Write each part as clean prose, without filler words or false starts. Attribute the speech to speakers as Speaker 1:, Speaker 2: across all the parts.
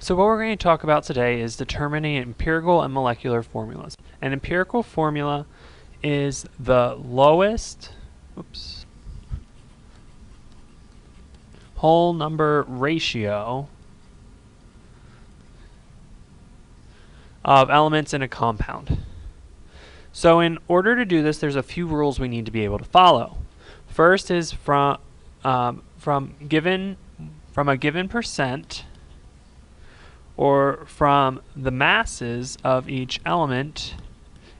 Speaker 1: So what we're going to talk about today is determining empirical and molecular formulas. An empirical formula is the lowest whole number ratio of elements in a compound. So in order to do this, there's a few rules we need to be able to follow. First is from a given percent, or from the masses of each element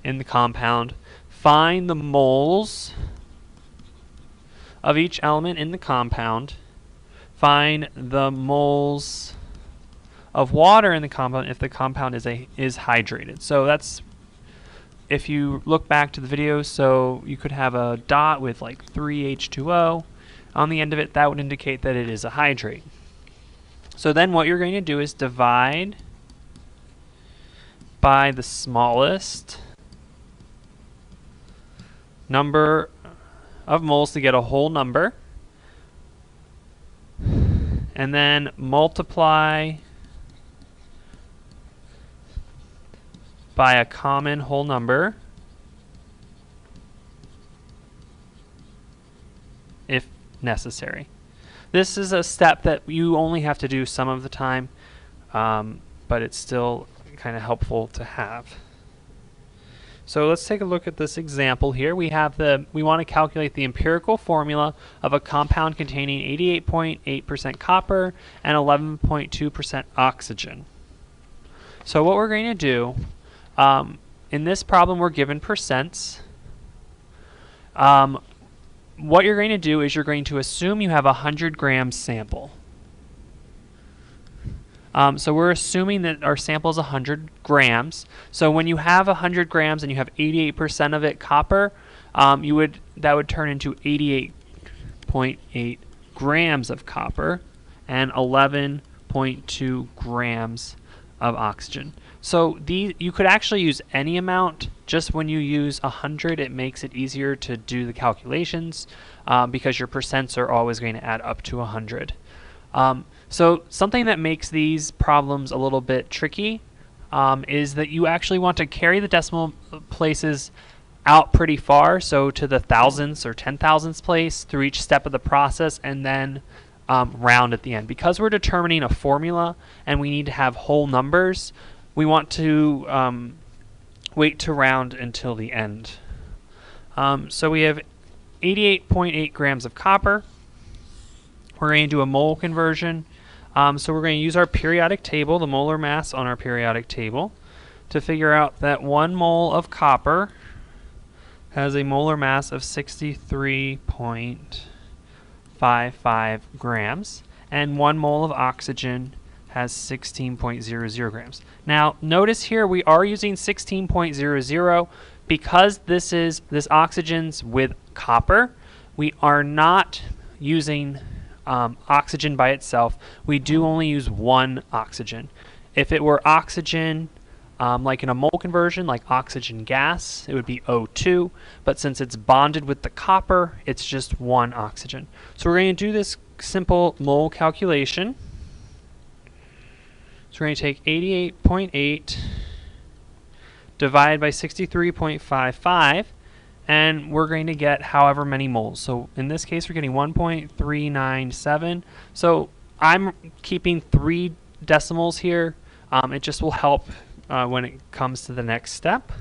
Speaker 1: in the compound, find the moles of each element in the compound, find the moles of water in the compound if the compound is hydrated. So that's, if you look back to the video, so you could have a dot with like 3H2O on the end of it. That would indicate that it is a hydrate. So then what you're going to do is divide by the smallest number of moles to get a whole number, and then multiply by a common whole number if necessary. This is a step that you only have to do some of the time, but it's still kind of helpful to have. So let's take a look at this example here. We want to calculate the empirical formula of a compound containing 88.8% copper and 11.2% oxygen. So what we're going to do, in this problem we're given percents. What you're going to do is you're going to assume you have a 100-gram sample. So we're assuming that our sample is 100 grams. So when you have 100 grams and you have 88% of it copper, that would turn into 88.8 grams of copper and 11.2 grams of oxygen. So you could actually use any amount. Just when you use 100, it makes it easier to do the calculations because your percents are always going to add up to 100. So something that makes these problems a little bit tricky is that you actually want to carry the decimal places out pretty far, so to the thousandths or 10,000ths place through each step of the process, and then round at the end. Because we're determining a formula and we need to have whole numbers, we want to wait to round until the end. So we have 88.8 grams of copper. We're going to do a mole conversion. So we're going to use our periodic table, the molar mass on our periodic table, to figure out that 1 mole of copper has a molar mass of 63.55 grams, and 1 mole of oxygen has 16.00 grams. Now notice here we are using 16.00 because this oxygen's with copper. We are not using oxygen by itself. We do only use 1 oxygen. If it were oxygen like in a mole conversion, like oxygen gas, it would be O2, but since it's bonded with the copper, it's just 1 oxygen. So we're going to do this simple mole calculation. So we're going to take 88.8 divided by 63.55, and we're going to get however many moles. So in this case, we're getting 1.397. So I'm keeping 3 decimals here. It just will help when it comes to the next step.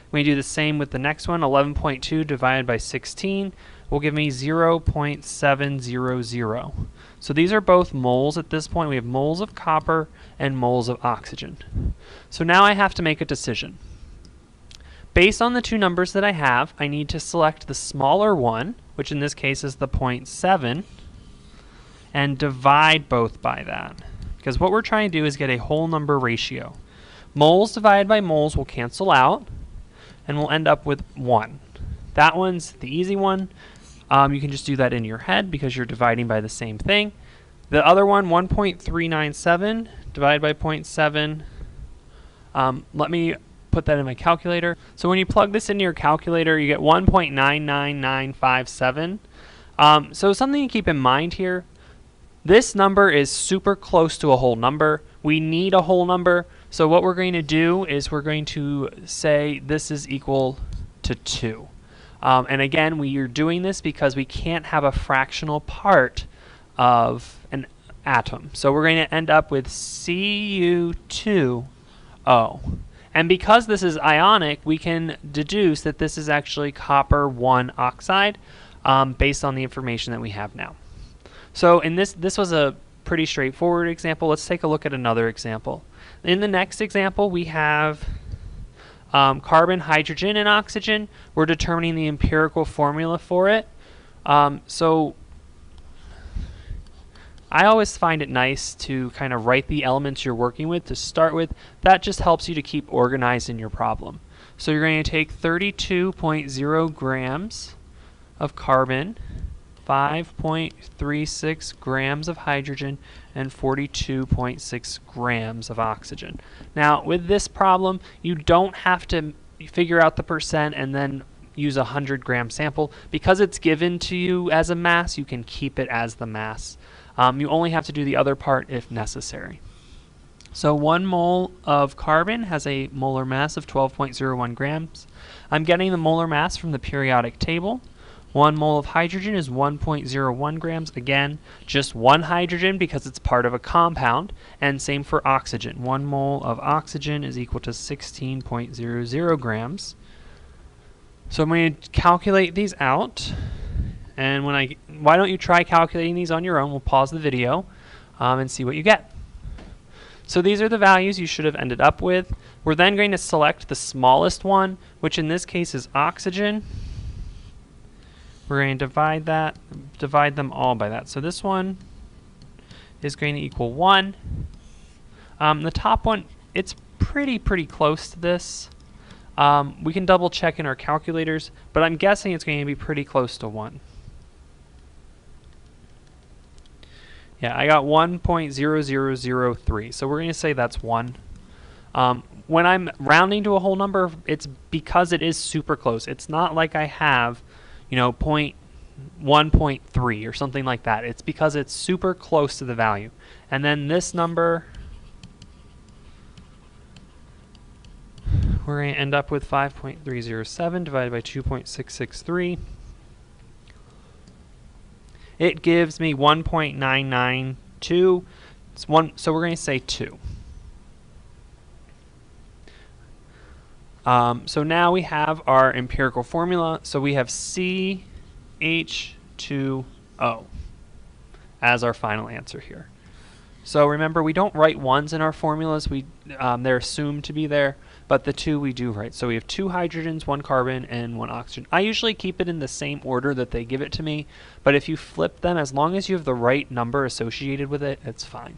Speaker 1: We do the same with the next one. 11.2 divided by 16 will give me 0.700. So these are both moles at this point. We have moles of copper and moles of oxygen. So now I have to make a decision. Based on the 2 numbers that I have, I need to select the smaller one, which in this case is the 0.7, and divide both by that. Because what we're trying to do is get a whole number ratio. Moles divided by moles will cancel out, and we'll end up with 1. That one's the easy one. You can just do that in your head because you're dividing by the same thing. The other one, 1.397 divided by 0.7. Let me put that in my calculator. So when you plug this into your calculator, you get 1.99957. So something to keep in mind here, This number is super close to a whole number. We need a whole number, so what we're going to do is we're going to say this is equal to 2. And again, we are doing this because we can't have a fractional part of an atom. So we're going to end up with Cu2O. And because this is ionic, we can deduce that this is actually copper 1 oxide based on the information that we have now. So in this was a pretty straightforward example. Let's take a look at another example. In the next example, we have carbon, hydrogen, and oxygen. We're determining the empirical formula for it. So I always find it nice to kind of write the elements you're working with to start with. That just helps you to keep organized in your problem. So you're going to take 32.0 grams of carbon, 5.36 grams of hydrogen, and 42.6 grams of oxygen. Now, with this problem, you don't have to figure out the percent and then use a 100-gram sample. Because it's given to you as a mass, you can keep it as the mass. You only have to do the other part if necessary. So 1 mole of carbon has a molar mass of 12.01 grams. I'm getting the molar mass from the periodic table. 1 mole of hydrogen is 1.01 grams. Again, just one hydrogen because it's part of a compound. And same for oxygen. 1 mole of oxygen is equal to 16.00 grams. So I'm going to calculate these out. And why don't you try calculating these on your own? We'll pause the video and see what you get. So these are the values you should have ended up with. We're then going to select the smallest one, which in this case is oxygen. We're going to divide them all by that. So this one is going to equal 1. The top one, it's pretty close to this. We can double check in our calculators, but I'm guessing it's going to be pretty close to 1. Yeah, I got 1.0003, so we're going to say that's 1. When I'm rounding to a whole number, it's because it is super close. It's not like I have, 1.3 or something like that. It's because it's super close to the value. And then this number, we're going to end up with 5.307 divided by 2.663. It gives me 1.992. It's one, so we're going to say 2. So now we have our empirical formula. So we have CH2O as our final answer here. So remember, we don't write 1s in our formulas. They're assumed to be there, but the 2 we do write. So we have 2 hydrogens, 1 carbon, and 1 oxygen. I usually keep it in the same order that they give it to me, but if you flip them, as long as you have the right number associated with it, it's fine.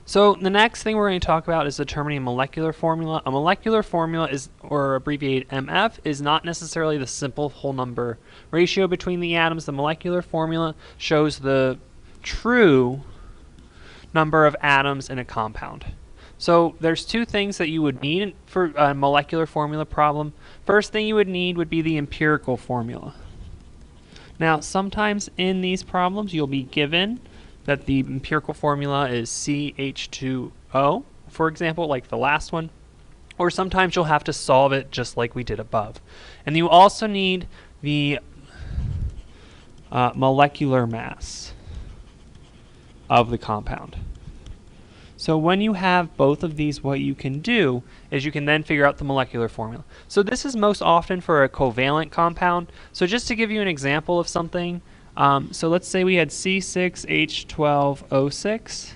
Speaker 1: So the next thing we're going to talk about is determining a molecular formula. A molecular formula is, or abbreviated MF, is not necessarily the simple whole number ratio between the atoms. The molecular formula shows the true number of atoms in a compound. So there's 2 things that you would need for a molecular formula problem. First thing you would need would be the empirical formula. Now sometimes in these problems you'll be given that the empirical formula is CH2O, for example, like the last one, or sometimes you'll have to solve it just like we did above. And you also need the molecular mass of the compound. So when you have both of these, what you can do is you can then figure out the molecular formula. So this is most often for a covalent compound. So just to give you an example of something, so let's say we had C6H12O6.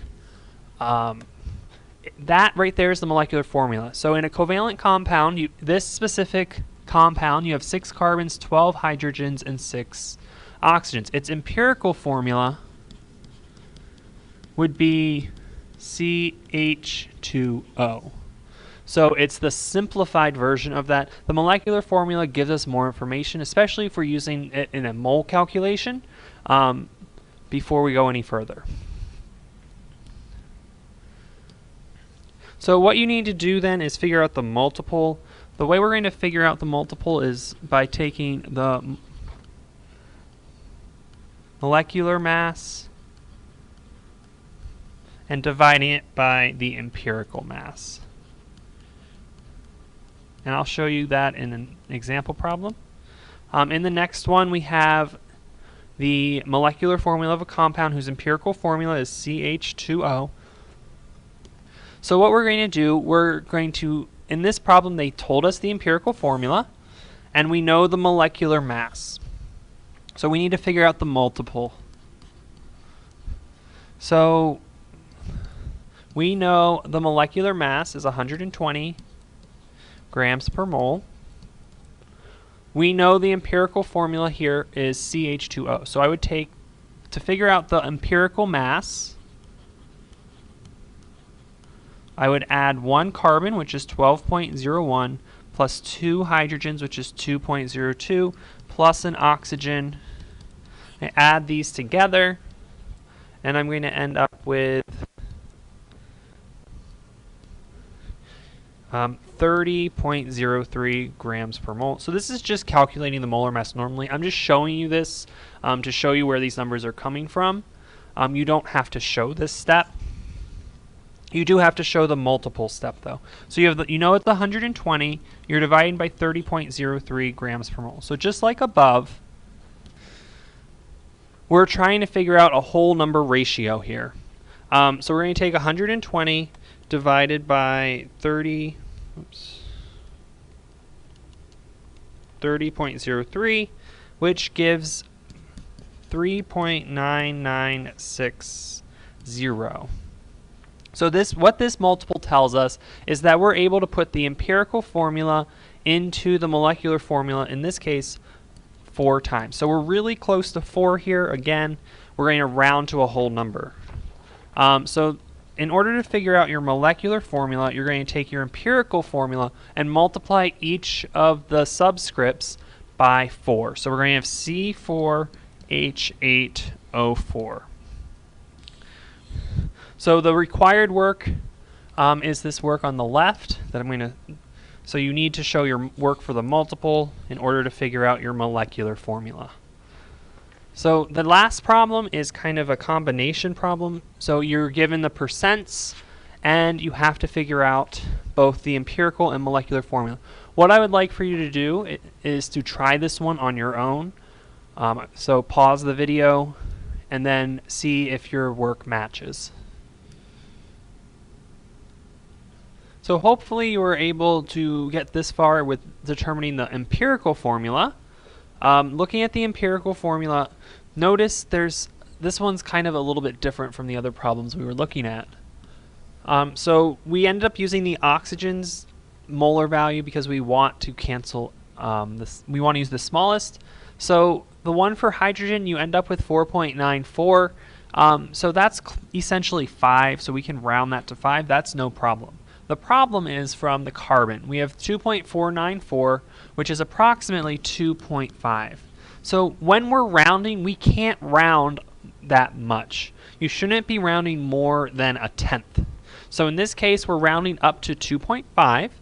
Speaker 1: That right there is the molecular formula. So in a covalent compound, this specific compound, you have 6 carbons, 12 hydrogens, and 6 oxygens. Its empirical formula would be CH2O. So it's the simplified version of that. The molecular formula gives us more information, especially if we're using it in a mole calculation, before we go any further. So what you need to do then is figure out the multiple. The way we're going to figure out the multiple is by taking the molecular mass and dividing it by the empirical mass. And I'll show you that in an example problem. In the next one, we have the molecular formula of a compound whose empirical formula is CH2O. So what we're going to do, in this problem, they told us the empirical formula, and we know the molecular mass. So we need to figure out the multiple. So we know the molecular mass is 120 grams per mole. We know the empirical formula here is CH2O. So I would take, to figure out the empirical mass, I would add 1 carbon, which is 12.01, plus 2 hydrogens, which is 2.02, plus an oxygen. I add these together, and I'm going to end up with 30.03 grams per mole. So this is just calculating the molar mass normally. I'm just showing you this to show you where these numbers are coming from. You don't have to show this step. You do have to show the multiple step though. So you have you know it's 120, you're dividing by 30.03 grams per mole. So just like above, we're trying to figure out a whole number ratio here. So we're going to take 120 divided by 30.03, which gives 3.9960. So what this multiple tells us is that we're able to put the empirical formula into the molecular formula, in this case, 4 times. So we're really close to 4 here. Again, we're going to round to a whole number. So in order to figure out your molecular formula, you're going to take your empirical formula and multiply each of the subscripts by 4. So we're going to have C4H8O4. So the required work is this work on the left that I'm going to. So you need to show your work for the multiple in order to figure out your molecular formula. So the last problem is kind of a combination problem. So you're given the percents, and you have to figure out both the empirical and molecular formula. What I would like for you to do is to try this one on your own. So pause the video and then see if your work matches. So hopefully you were able to get this far with determining the empirical formula. Looking at the empirical formula, notice this one's kind of a little bit different from the other problems we were looking at. So we ended up using the oxygen's molar value because we want to cancel we want to use the smallest. So the one for hydrogen, you end up with 4.94. So that's essentially 5, so we can round that to 5. That's no problem. The problem is from the carbon. We have 2.494, which is approximately 2.5. So when we're rounding, we can't round that much. You shouldn't be rounding more than 1/10. So in this case, we're rounding up to 2.5.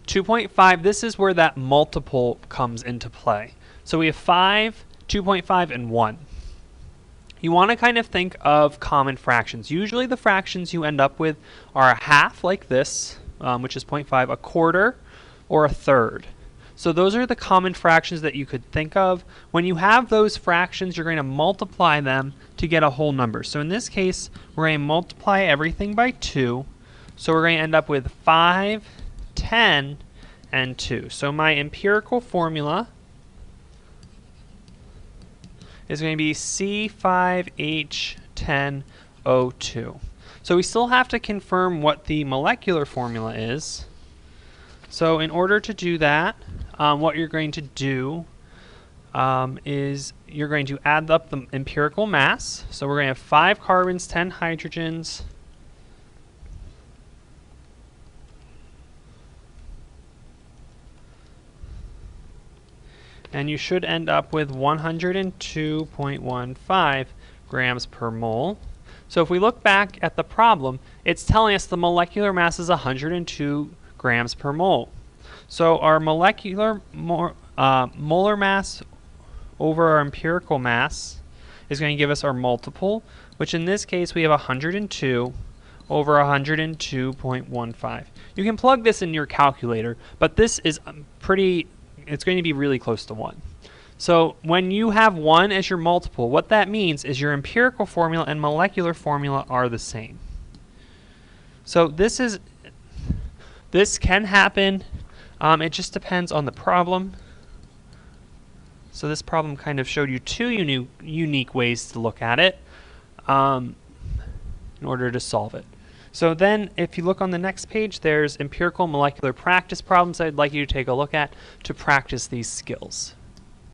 Speaker 1: 2.5, this is where that multiple comes into play. So we have 5, 2.5, and 1. You want to kind of think of common fractions. Usually the fractions you end up with are a half, like this, which is 0.5, a quarter, or a third. So those are the common fractions that you could think of. When you have those fractions, you're going to multiply them to get a whole number. So in this case, we're going to multiply everything by 2. So we're going to end up with 5, 10, and 2. So my empirical formula is going to be C5H10O2. So we still have to confirm what the molecular formula is. So in order to do that, what you're going to do is you're going to add up the empirical mass. So we're going to have 5 carbons, 10 hydrogens, and you should end up with 102.15 grams per mole. So if we look back at the problem, it's telling us the molecular mass is 102 grams per mole. So our molecular molar mass over our empirical mass is going to give us our multiple, which in this case we have 102 over 102.15. You can plug this in your calculator, but this is it's going to be really close to 1. So when you have 1 as your multiple, what that means is your empirical formula and molecular formula are the same. So this can happen. It just depends on the problem. So this problem kind of showed you two unique ways to look at it in order to solve it. So then if you look on the next page, there's empirical molecular practice problems I'd like you to take a look at to practice these skills.